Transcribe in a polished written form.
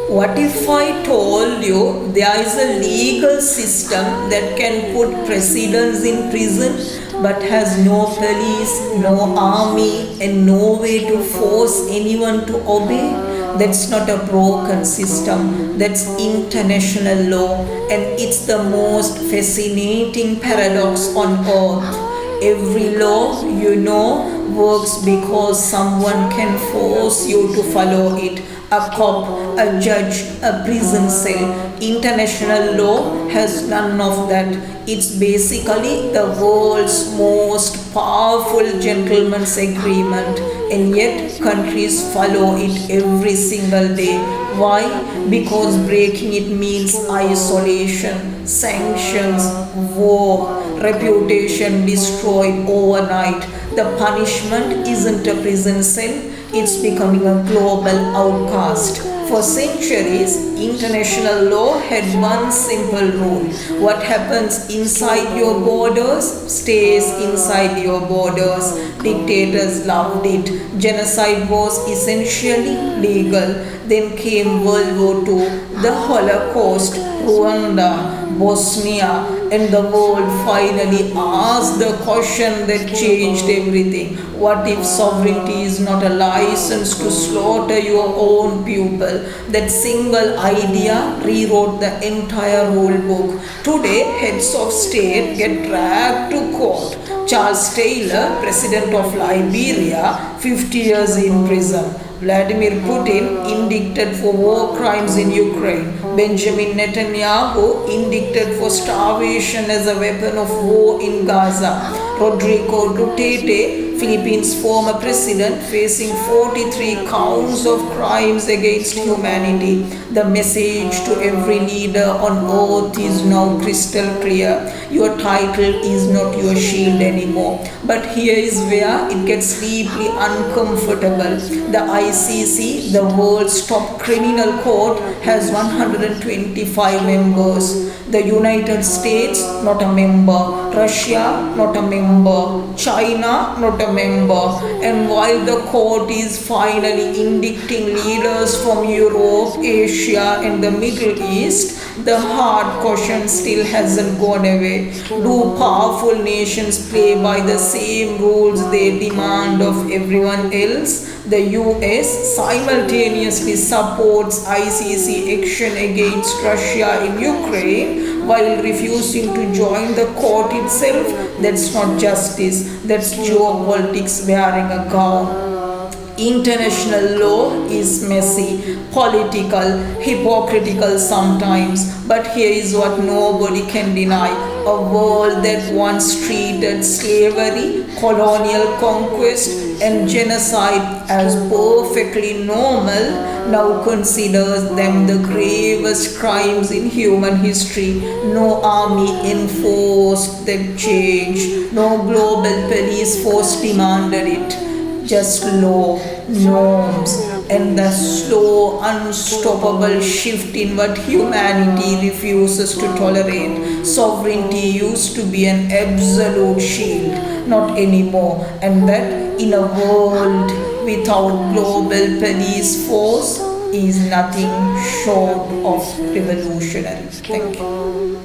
What if I told you there is a legal system that can put presidents in prison but has no police, no army, and no way to force anyone to obey? That's not a broken system, that's international law, and it's the most fascinating paradox on earth. Every law works because someone can force you to follow it. A cop, a judge, a prison cell. International law has none of that. It's basically the world's most powerful gentleman's agreement, and yet countries follow it every single day. Why? Because breaking it means isolation, sanctions, war, reputation destroyed overnight. The punishment isn't a prison cell, it's becoming a global outcast. For centuries, international law had one simple rule: what happens inside your borders stays inside your borders. Dictators loved it. Genocide was essentially legal. Then came World War II, the Holocaust, Rwanda, Bosnia, and the world finally asked the question that changed everything. What if sovereignty is not a license to slaughter your own people? That single idea rewrote the entire rule book. Today, heads of state get dragged to court. Charles Taylor, president of Liberia, 50 years in prison. Vladimir Putin indicted for war crimes in Ukraine. Benjamin Netanyahu indicted for starvation as a weapon of war in Gaza. Rodrigo Duterte, Philippines' former president, facing 43 counts of crimes against humanity. The message to every leader on earth is now crystal clear. Your title is not your shield anymore. But here is where it gets deeply uncomfortable. The ICC, the world's top criminal court, has 125 members. The United States, not a member. Russia, not a member. China, not a member. And while the court is finally indicting leaders from Europe, Asia, and the Middle East, the hard question still hasn't gone away. Do powerful nations play by the same rules they demand of everyone else? The US simultaneously supports ICC action against Russia in Ukraine while refusing to join the court itself. That's not justice, that's geopolitics wearing a gown. International law is messy, political, hypocritical sometimes, but here is what nobody can deny. A world that once treated slavery, colonial conquest, and genocide as perfectly normal now considers them the gravest crimes in human history. No army enforced that change, no global police force demanded it. Just law, norms, and the slow, unstoppable shift in what humanity refuses to tolerate. Sovereignty used to be an absolute shield, not anymore, and that in a world without global police force is nothing short of revolutionary. Thank you.